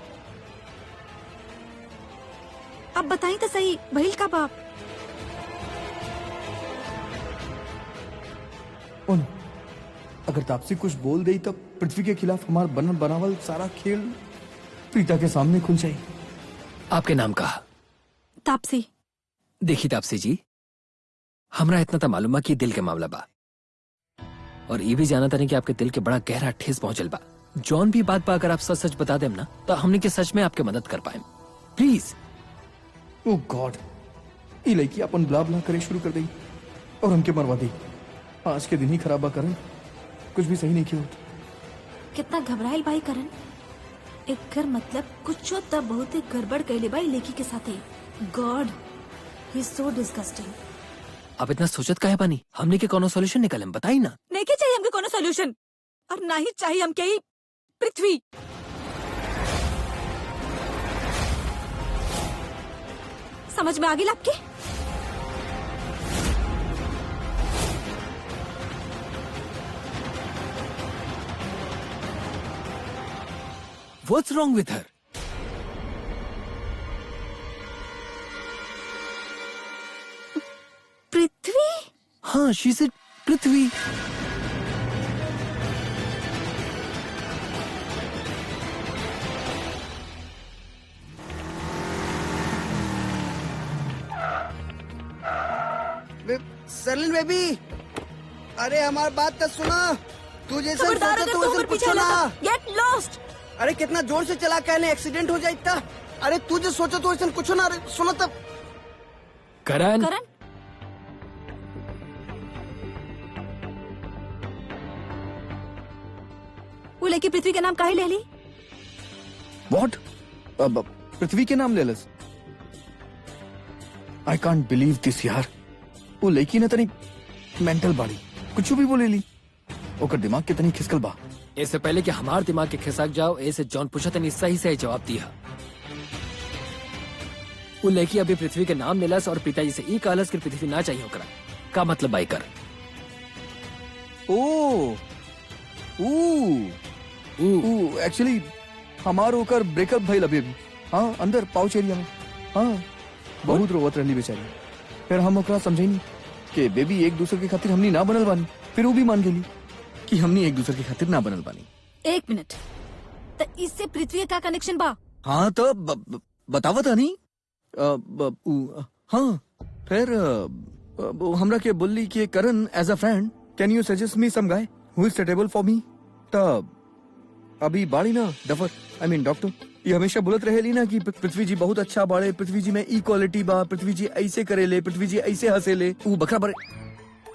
आप बताई तो सही, भइल का बाप? अगर तापसी कुछ बोल दे तब पृथ्वी के खिलाफ हमार बनल बनावल सारा खेल प्रीता के सामने खुल जाए। आपके नाम कहा? तापसी। देखी तापसी जी, हमरा इतना तो मालूम है कि दिल के मामला बा, और ये भी जाना था नहीं कि आपके दिल के बड़ा गहरा ठेस पहुंचल बा। जॉन भी बात पा अगर आप सच सच बता देम ना तो हमने के सच में आपके मदद कर पाए। प्लीज। ओ गॉड, ये लड़की अपन ब्ला ब्ला करे शुरू कर दी और हमके मरवा दी। आज के दिन ही खराबा करें, कुछ भी सही नहीं किया। कितना घबराइल भाई करण। एकर मतलब कुछ तब बहुत गड़बड़ कैले भाई लेकी के साथे। God, he is so disgusting. आप इतना सोचत काहे बानी? हमने के कोनो सॉल्यूशन निकाले, बताई ना। नहीं के चाहिए हमके कोनो सॉल्यूशन, और ना ही चाहिए हमके ही पृथ्वी। समझ में आ गई आपके? What's wrong with her? पृथ्वी? हाँ, she said Prithvi. Sherlyn baby, अरे हमारी बात तो सुना। तू जैसे खबरदार सोचा अगर तू तू वैसे ऊपर कुछ पीछे ना। लगा, गेट लॉस्ट। अरे कितना जोर से चला, कहने एक्सीडेंट हो जाए इतना। अरे तू जो सोचा तो वैसे कुछ ना। अरे सुनो तब। करण, करण, वो लड़की पृथ्वी का नाम काहे ले ली? व्हाट? पृथ्वी के नाम ले लस? आई कांट बिलीव दिस यार। वो लड़की ने तनी मेंटल बाड़ी, कुछ भी बोले ली। ओकर दिमाग के तनी खिसकल बा। इससे पहले कि हमार दिमाग के खिसक जाओ, ऐसे जॉन पूछा तनी सही सही जवाब दिया। वो लड़की अभी पृथ्वी के नाम लेलस और पिताजी से ई कहलस कि पृथ्वी ना चाहिए ओकरा। का मतलब बाई कर? ओ एक्चुअली हमार ओकर ब्रेकअप भइल अभी। हाँ, अंदर पाउच एरिया में। हाँ, बहुत रोवत रहली बेचारी। फिर हम ओकरा समझेनी कि बेबी एक दूसरे के खातिर हमनी ना बनल बानी। फिर वो भी मान गेली कि हमनी एक दूसरे के खातिर ना बनल बानी। एक मिनट, तो इससे पृथ्वी का कनेक्शन बा? हाँ तो बतावा था नहीं। हाँ, फिर हमरा के बोली कि Karan as a friend can you suggest me some guy हु इज सुटेबल फॉर मी। तब अभी बाड़ी ना डफर, आई मीन डॉक्टर, ये हमेशा बोलत रहेली ना कि पृथ्वी जी बहुत अच्छा बाड़े, पृथ्वी जी में ई क्वालिटी बा, पृथ्वी जी ऐसे करेले, पृथ्वी जी ऐसे हंसेले। वो बकरा बड़े,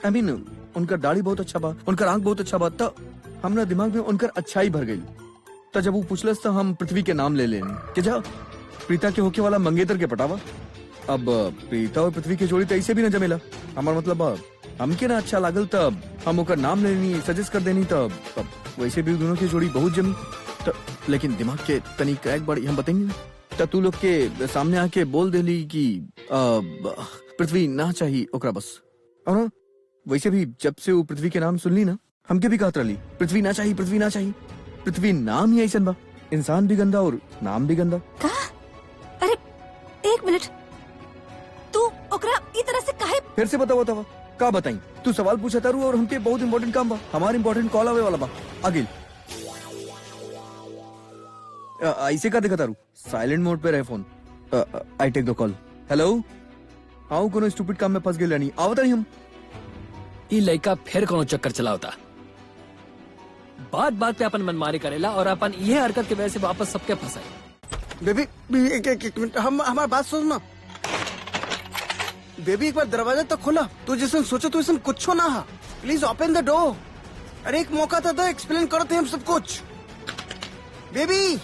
आई मीन उनका दाढ़ी बहुत अच्छा बा, उनका आंख बहुत अच्छा बा। तो हमरा दिमाग में उनकर अच्छाई भर गई। तो जब वो पूछलस तो हम पृथ्वी के नाम ले लेनी कि जा प्रीता के होके वाला मंगेतर के पटावा। अब प्रीता और पृथ्वी की जोड़ी तो ऐसे भी न जमेला। हमार मतलब हमके ना अच्छा लागल तब हम ओकर नाम लेनी सजेस्ट कर देनी। तब वैसे भी दोनों की जोड़ी बहुत जमी। तो लेकिन दिमाग के तनी क्रैक बड़ी, हम बताएंगे। तब तू लोग के सामने आके बोल देली कि पृथ्वी ना चाहिए ओकरा बस। और वैसे भी जब से वो पृथ्वी के नाम सुनली ना, हमके भी कहत रहली पृथ्वी ना चाहिए, पृथ्वी ना चाहिए। पृथ्वी नाम ही ऐसा बा, इंसान भी गंदा और नाम भी गंदा। अरे एक मिनट, तू ओकरा ई तरह से काहे? फिर से बतावा का बताई? तू सवाल पूछा तारू और हमके बहुत इंपॉर्टेंट काम बा। हमार इंपॉर्टेंट कॉल आवे वाला बा। आगे ऐसे का देखा तारू? साइलेंट मोड पे रहे phone. I take the call. Hello, आओ कोनो स्टूपिड काम में फंस गए नहीं आवत नहीं हम। ई लड़का फिर कोनो चक्कर चलावता, बात बात पे अपन मनमानी करेला और अपन ये हरकत के वजह से वापस सबके फंसाई। बेबी एक मिनट, हम हमारी बात सुनना। बेबी एक बार दरवाजा तो खोला। तू जैसे सोचो तो वैसे कुछ ना। प्लीज ओपन द डोर। अरे एक मौका था तो एक्सप्लेन करते हैं हम सब कुछ। बेबी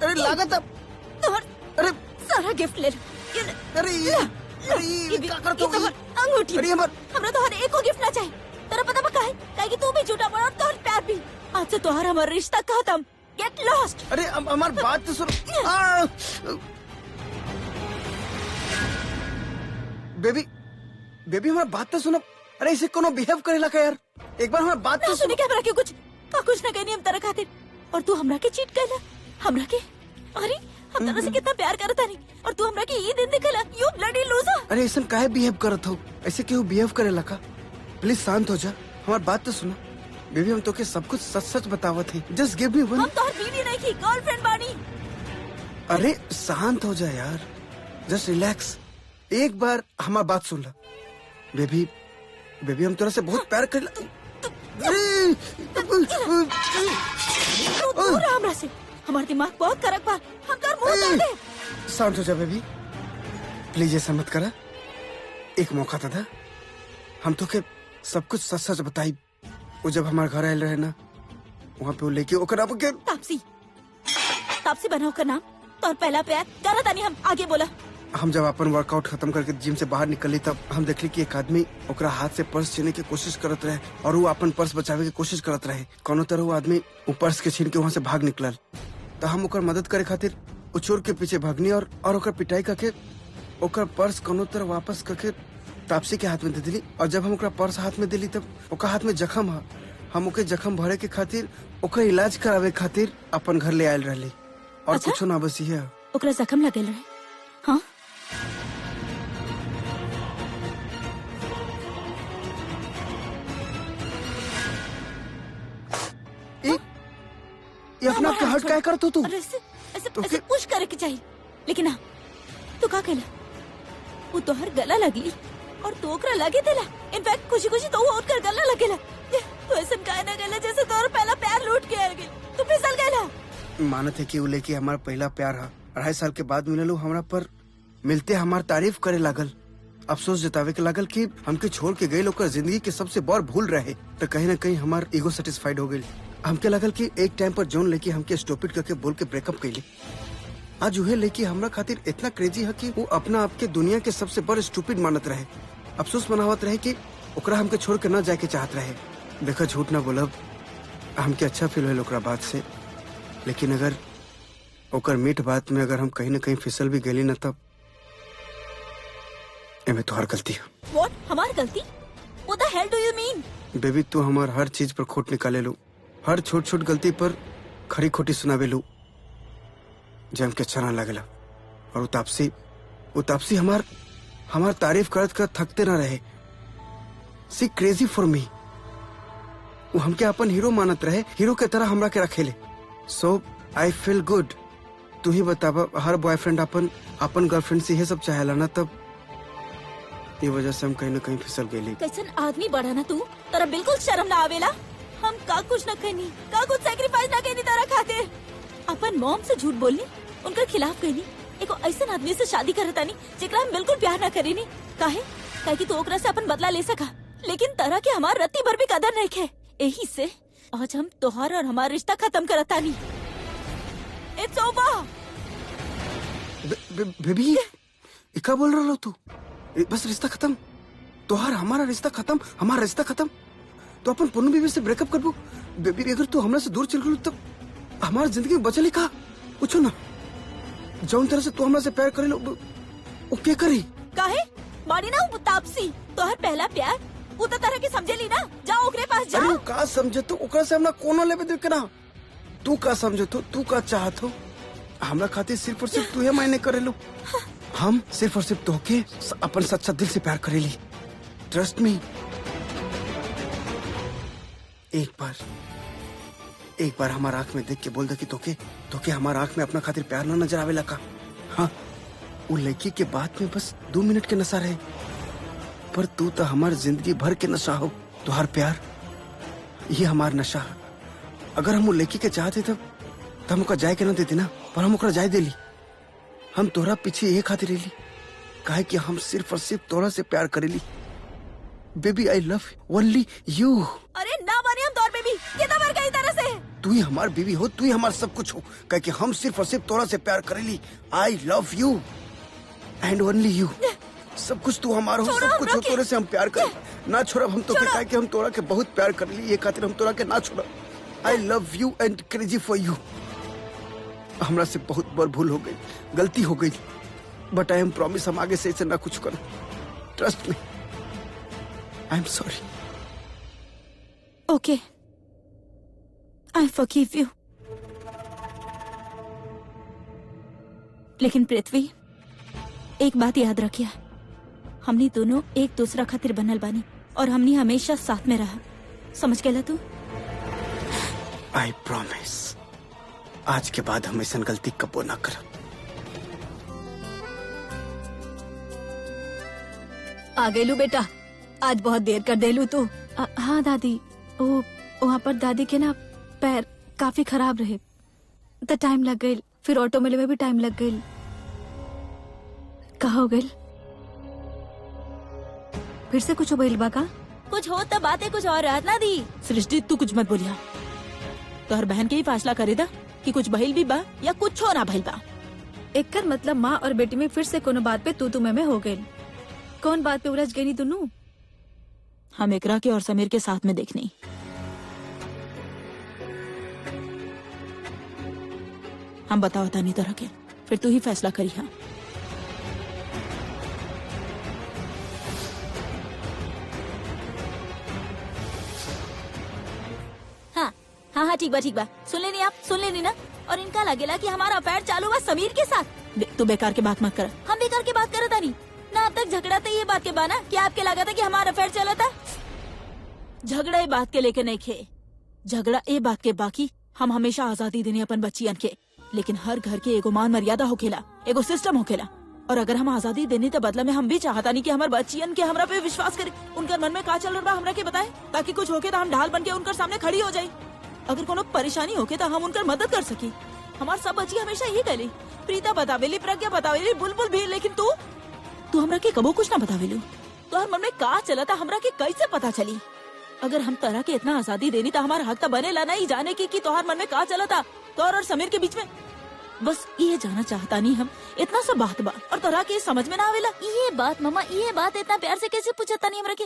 अरे लागत अब। अरे सारा गिफ्ट ले। अरे क्या करते हो? अंगूठी। अरे हमरा तो हर एक को गिफ्ट ना चाहिए। तेरा पता बा काहे? झूठा पड़ा और तोहर प्यार भी। आज से तोहर हमारा रिश्ता खत्म। Get lost. अरे हमारी बात तो सुनो। आ! बेबी बेबी हमारी बात तो सुनो। अरे इसे कोनो बिहेव करेला का यार, एक बार हमारी बात तो सुनी सुनो। क्या हमरा के कुछ का कुछ ना कहनी हम तरह खातिर, और तू हमरा के चीट कहला। हमरा के अरे हम तरह से कितना प्यार करता नहीं, और तू हमरा के ये दिन दिखला। You bloody loser. अरे ऐसा काहे बिहेव करत हो? ऐसे क्यों बिहेव करेला का? प्लीज शांत हो जा, हमारी बात तो सुनो। बेबी हम तो के सब कुछ सच सच बतावत है। जस्ट गिव मी वन। हम तोहर बीवी नहीं की, गर्लफ्रेंड बानी। अरे शांत हो जा यार, जस्ट रिलैक्स। एक बार हमारी बात सुन ला। बेबी बेबी हम तेरे से बहुत प्यार कर। तू दूर रह हमरा से। हमारा दिमाग बहुत कड़क बा। हम तोहर मुंह तोड़ दे। शांत हो जा बेबी, प्लीज ऐसा मत करा। एक मौका था था, हम तो के सब कुछ सच सच बताई। वो जब हमारे घर आयल रहे ना, वहाँ पे वो लेके ओकर अब के तापसी। तापसी बनाओ का नाम तोहर पहला प्यार। जाना तानी हम आगे बोला। हम जब अपन वर्कआउट खत्म करके जिम से बाहर निकली, तब हम देखली कि एक आदमी ओकरा हाथ से पर्स छीने की कोशिश करत रहे, और वो अपन पर्स बचावे की कोशिश करत रहे। कोनो तरह वो आदमी वो पर्स के छीन के वहाँ से भाग निकलल। तो हम ओकर मदद करे खातिर वो चोर के पीछे भागनी और ओकर पिटाई करके ओकर पर्स कोनो तरह वापस करके तापसी के हाथ में दे दिली। और जब हम ओकरा पर्स हाथ में दिली, तब ओकर हाथ में जख्म है। हम ओके जख्म भरे के खातिर, ओकर इलाज करावे खातिर अपन घर ले आयल रहली। और अच्छा? कुछ ना, बस ये है। ओकरा जख्म लगल रहे। हाँ ये अपना आपके हर्ट क्या करत हो तू? अरे ऐसे ऐसे तो ऐसे फिर- पुश करे के चाहिए, लेकिन ना तू का कहला। वो तोहर गला लगली और तो ओकरा लगे देला। इनफैक्ट खुशी खुशी तो वो उठकर गला लगेला। तू ऐसा काहे ना कहला जैसे तोहर पहला प्यार लूट के आ गई। तू फिसल गईला। मानत है कि वो लेके हमारा पहला प्यार है। 2.5 साल के बाद मिलल हमरा, पर मिलते हमार तारीफ करे लागल, अफसोस जतावे के लागल कि हमके छोड़ के गए लोग जिंदगी के सबसे बड़ भूल रहे। तो कहीं ना कहीं हमार ईगो सेटिस्फाइड हो गई। हमके लगल कि एक टाइम पर जोन लेके हमके स्टॉपिड करके बोल के ब्रेकअप कैली। आज वह लेके हमरा खातिर इतना क्रेजी है कि वो अपना आपके दुनिया के सबसे बड़ स्टूपिड मानत रहे। अफसोस मनावत रहे कि ओकरा हमके छोड़ के न जाए के चाहत रहे। देखा झूठ ना बोलब, हमके अच्छा फील हुआ ओकरा बात से, लेकिन अगर ओकर मीठ बात में अगर हम कहीं न कहीं फिसल भी गली न, तब एमे तोहार गलती है। What? हमारी गलती? What the hell do you mean? Baby तू हमार हर चीज पर खोट निकाले लो, हर छोट छोट गलती पर खरी खोटी सुनावे लो, जो हमके अच्छा ना लगेला। और वो तापसी हमार तारीफ करत कर थकते ना रहे। सी क्रेजी फॉर मी। वो हमके अपन हीरो मानत रहे, हीरो के तरह हमरा के रखेले। सो आई फील गुड। तू ही बतावा, हर बॉयफ्रेंड अपन गर्लफ्रेंड से ये सब चाहेला ना, तब ये वजह से हम कहीं न कहीं फिसल गए। कैसन आदमी बढ़ा ना तू। तेरा बिल्कुल शर्म ना आवेला। हम का कुछ न कहनी, का कुछ सैक्रिफाइस ना कहनी तारा खातिर। अपन मॉम से झूठ बोलनी, उनके खिलाफ कहनी। एको ऐसा आदमी से शादी करता नहीं जेकरा हम बिल्कुल प्यार ना करेनी। काहे कि तू ओकरा से अपन बदला ले सका, लेकिन तरह के हमार रत्ती भर भी कदर नहीं खे। यही से आज हम तोहार और हमारा रिश्ता खत्म करता नहीं। It's over. बेबी ये क्या बोल रहा हो तू? बस रिश्ता खत्म? तोहार हमारा रिश्ता खत्म, हमारा रिश्ता खत्म? तो अपन पुनः बीवी से ब्रेकअप करबो? बेबी अगर तू हमरा से दूर चल गई तब हमारी जिंदगी में बचल ही कहा? पूछो ना, जौन तरह से तू हमरा से प्यार करे लो, वो क्या करी? काहे मारी ना वो तापसी तोहर पहला प्यार। वो तो तरह के समझे ली ना। जाओ ओकरे पास अरे जाओ। वो का समझे तो ओकरा से हमरा कोनो लेबे दे के ना। तू का समझे तो, तू का चाहत हो? हमरा खातिर सिर्फ और सिर्फ तू ही मायने करे लो। हम सिर्फ और सिर्फ तोके अपन सच्चा दिल से प्यार करेली। Trust me. एक बार हमारा आंख में देख के बोल दे कि तोके हमारा आंख में अपना खातिर प्यार ना नजर आवे लगा। हाँ, वो लड़की के बात में बस 2 मिनट के नशा रहे, पर तू तो हमार जिंदगी भर के नशा हो। तुहार प्यार ये हमार नशा। अगर हम वो लड़की के चाहते तब हम ओकरा जाए के ना देती ना, पर हम ओकरा जाए देली। हम तोहरा पीछे ये खातिर रही काहे कि हम सिर्फ और सिर्फ तोहरा से प्यार करेली। Baby I love only you. अरे ना मानी हम तोर बेबी कितना बार कही तरह से। तू ही हमार बीवी हो, तू ही हमार सब कुछ हो, काहे कि हम सिर्फ और सिर्फ तोहरा से प्यार करेली। I love you and only you. सब कुछ तू हमारा हो, छोड़ो सब कुछ हो, हमरा के। तोरे से हम प्यार कर ना छोड़ब हम तो के काहे कि हम तोरा के बहुत प्यार कर ली, ये खातिर हम तोरा के ना छोड़ब। I love you and crazy for you. हमरा से बहुत बड़ भूल हो गई, गलती हो गई, बट आई एम प्रॉमिस हम आगे से ऐसे ना कुछ कर। Trust me, I am sorry. Okay, I forgive you. लेकिन पृथ्वी, एक बात याद रखिया, हमनी दोनों एक दूसरा खातिर बनल बानी और हमनी हमेशा साथ में रहा। समझ गया तू? आई प्रॉमिस आज के बाद हम ऐसा गलती कबो ना करब। आ गईलू बेटा, आज बहुत देर कर देलू तू। हाँ दादी, वो वहाँ पर दादी के ना पैर काफी खराब रहे तो टाइम लग गई, फिर ऑटो मिले में भी टाइम लग गई। कहा हो गई? फिर से कुछ हो गई बा का? कुछ हो तो बातें कुछ और रहत ना दी। सृष्टि तू कुछ मत बोलिया, तोहर बहन के ही फैसला करे दा कि कुछ बहिल भी बा या कुछ हो ना भइल बा। एक कर मतलब माँ और बेटी में फिर से कोनो बात पे तू में हो गई। कौन बात पे उलझ गई दोनों? हम एकरा के और समीर के साथ में देखनी। हम बताओ नहीं तरह के, फिर तू ही फैसला करी। हाँ हाँ हाँ हाँ, ठीक बा। सुन लेनी आप, सुन लेनी ना। और इनका लगेला कि हमारा अफेयर चालू हुआ समीर के साथ। तू बेकार के बात मत कर। हम बेकार की बात करता नहीं ना। अब तक झगड़ा तो ये बात के बाना कि आपके लगा था कि हमारा अफेयर चला था। झगड़ा ये बात के लेके नहीं खे, झगड़ा ये बात के बाकी हम हमेशा आजादी देने अपन बच्चियन के, लेकिन हर घर के एगो मान मर्यादा होखेला, एगो सिस्टम होखेला। और अगर हम आजादी देने तो बदला में हम भी चाहता नहीं कि हमारे बच्चियन के हमरा पे विश्वास करे। उनकर मन में का चल रहा हमरा के बताए, ताकि कुछ होके तो हम ढाल बन के उनकर सामने खड़ी हो जाये। अगर कोनो परेशानी होके तो हम उनकर मदद कर सकी। हमारे सब बच्ची हमेशा यही करी। प्रीता बतावेली, प्रज्ञा बतावेली, बुलबुल भी, लेकिन तू हमरा के कबो कुछ ना बतावेलू। तो हर मन में का चला था हमरा के कैसे पता चली? अगर हम तरह के इतना आजादी देनी तो हमारा हक तो बनेला नहीं जाने की कि तोहर मन में का चला था तोहर और समीर के बीच में। बस ये जाना चाहता नहीं हम, इतना सा बात बा और तरह के समझ में ना आवेला। ये बात मम्मा, ये बात इतना प्यार से कैसे पूछता नहीं हमरा के?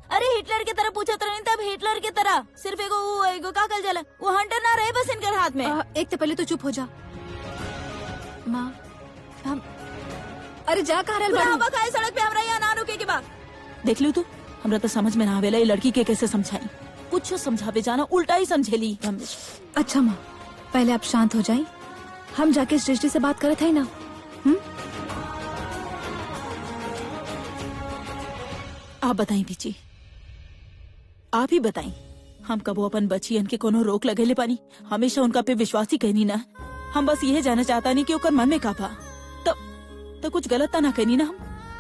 अरे हिटलर के तरह पूछत नहीं, तब हिटलर के तरह सिर्फ एगो का कल जला, वो हंटर ना रहे बस इनकर हाथ में। एक तो पहले तो चुप हो जा माँ। हम अरे जा कहा बुढ़ापा खाए सड़क पे हमरा यहाँ ना रुके के बाद। देख लू तू, हमरा तो समझ में ना आवेला ये लड़की के कैसे समझाई। कुछ समझावे जाना उल्टा ही समझेली हम। अच्छा माँ, पहले आप शांत हो जाए, हम जाके सृष्टि से बात करे थे ना। आप बताई बीची, आप ही बताई। हम कबो अपन बच्चियन के कोनो रोक लगे ले पानी, हमेशा उनका पे विश्वास ही कहनी ना। हम बस ये जाना चाहता नहीं कि ओकर मन में का पा तो कुछ गलत तो ना कहनी ना। हम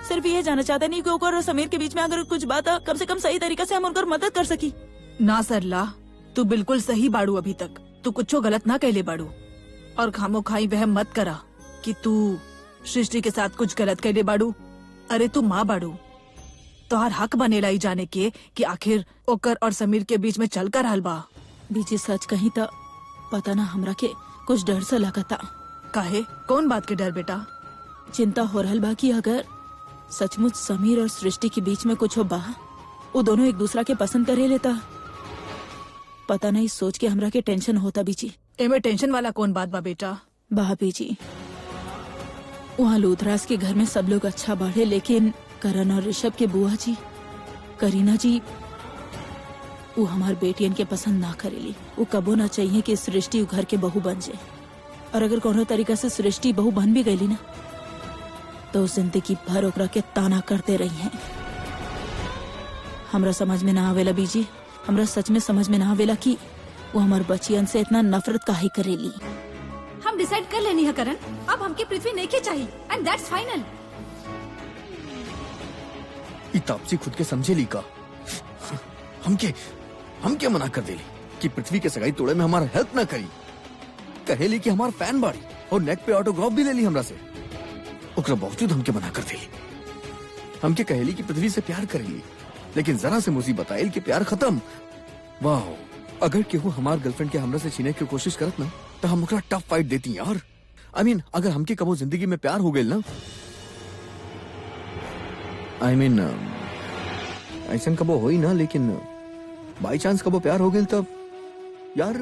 सिर्फ ये जाना चाहता नहीं कि ओकर और समीर के बीच में अगर कुछ बात है, कम से कम सही तरीका से हम उनकर मदद कर सकी। ना सरला, तू बिल्कुल सही बाड़ू। अभी तक तू कुछ गलत ना कहले बाड़ू, और खामो खाई वह मत करा कि तू सृष्टि के साथ कुछ गलत कहले बाड़ू। अरे तू माँ बाड़ू, तोहार हक बनेला ही जाने के कि आखिर ओकर और समीर के बीच में चल कर हाल बा। बीची सच कही तो पता ना हमरा के कुछ डर सा लगता। काहे? कौन बात के डर बेटा? चिंता हो रहल बा कि अगर सचमुच समीर और सृष्टि के बीच में कुछ हो बा, वो दोनों एक दूसरा के पसंद करे लेता। पता नहीं, सोच के हमरा के टेंशन होता बीची। एमे टेंशन वाला कौन बात बा बेटा? भाभी जी, वहाँ लूथराज के घर में सब लोग अच्छा बढ़े, लेकिन करण और ऋषभ के बुआ जी करीना जी वो हमार बेटियन के पसंद ना करेली। वो कबो ना चाहिए कि सृष्टि घर के बहू बन जाए, और अगर कोनो तरीका से सृष्टि बहू बन भी गई ना तो जिंदगी भर ओकरा के ताना करते रही हैं। हमरा समझ में ना आवेला बीजी, हमरा सच में समझ में ना आवेला कि वो हमार बच्चियन से इतना नफरत काहे करेली। हम डिसाइड कर लेनी है करण, अब हमके पृथ्वी नहीं के चाहिए एंड दैट्स फाइनल। तापसी खुद के समझे ली का हम क्या मना कर देली कि पृथ्वी के सगाई तोड़े में हमारा हेल्प ना करी। कहेली कि हमार फैन बाड़ी और नेक पे ऑटोग्राफ भी ले ली हमरा से, ओकरा बावजूद हमके मना कर देली। हमके कहेली कि पृथ्वी से प्यार करेली, लेकिन जरा से मुसीबत आयल कि प्यार खत्म। वाह, अगर केहू हमार गर्लफ्रेंड के हमरा से छीने की कोशिश करत ना तो हम ओकरा टफ फाइट देती यार। I mean, अगर हमके कबो जिंदगी में प्यार हो गई ना आई मीन ऐसा कबो हो ही ना, लेकिन बाई चांस कबो प्यार हो गई तब यार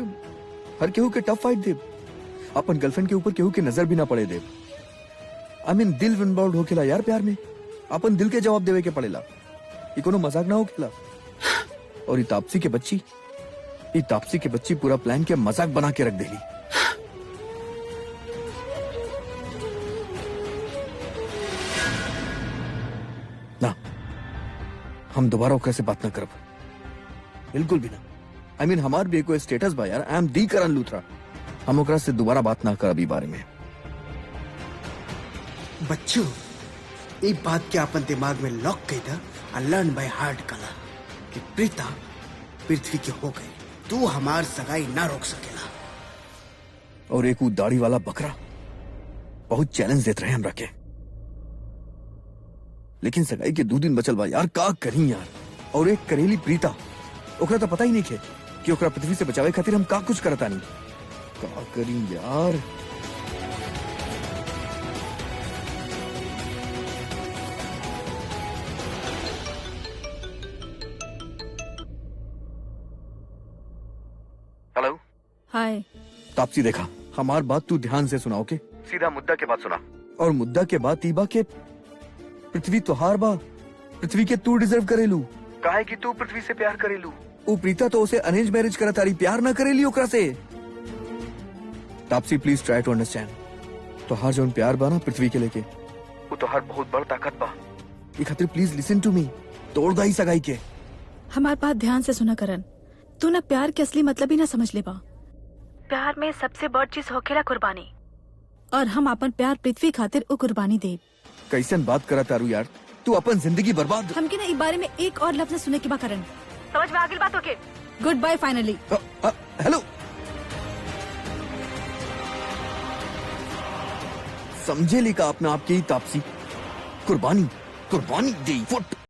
हर केहू के टफ फाइट दे, अपन गर्लफ्रेंड के ऊपर केहू के नजर भी ना पड़े दे। आई मीन दिल इन्वॉल्व होकेला यार प्यार में, अपन दिल के जवाब देवे के पड़ेला, ये कोनो मजाक ना होकेला। और ये तापसी के बच्ची पूरा प्लान के मजाक बना के रख देली। ना हम दोबारा ओकरा से बात ना करब, बिल्कुल भी ना। आई मीन हमार भी कोई स्टेटस बा यार, I am the Karan Luthra, हम ओकरा से दोबारा बात ना करब ई बारे में। बच्चों ये बात के अपन दिमाग में लॉक कर दा और लर्न बाय हार्ट कला कि प्रीता पृथ्वी की हो गई, तू हमार सगाई ना रोक सकेला। और एक दाढ़ी वाला बकरा बहुत चैलेंज देते रहे हमरा के, लेकिन सगाई के 2 दिन बचल बा यार, का करी यार। और एक करेली प्रीता, ओकरा तो पता ही नहीं है कि ओकरा पृथ्वी से बचावे खातिर हम का कुछ करता नहीं, का करी यार। Hello hi. तापसी देखा, हमार बात तू ध्यान से सुना, ओके? सीधा मुद्दा के बात सुना, और मुद्दा के बात ई बा के पृथ्वी तोहार बा, पृथ्वी के तू डिजर्व करेलू, काहे कि तू पृथ्वी से प्यार करेलू। वो प्रीता तो उसे अरेंज मैरिज करा तारी, प्यार ना करेली ओकरा से। तापसी प्लीज ट्राई टू अंडरस्टैंड, तोहार जोन प्यार बा ना पृथ्वी के लेके, वो तोहार बहुत बड़ ताकत बा। ये खातिर प्लीज लिसन टू मी, तोड़ दा ही सगाई के। हमार बात ध्यान से सुना करण, तू ना प्यार के असली मतलब ही ना समझ ले बा। प्यार में सबसे बड़ चीज होखेला कुर्बानी, और हम अपन प्यार पृथ्वी खातिर वो कुर्बानी दे। कैसन बात करा तारू यार, तू अपन जिंदगी बर्बाद। हमके ना इस बारे में एक और लफ्ज सुने के बा करण, समझ में आगे बात होके। Good by finally. हेलो, समझे लिखा अपना आपकी तापसी, कुर्बानी दे फुट।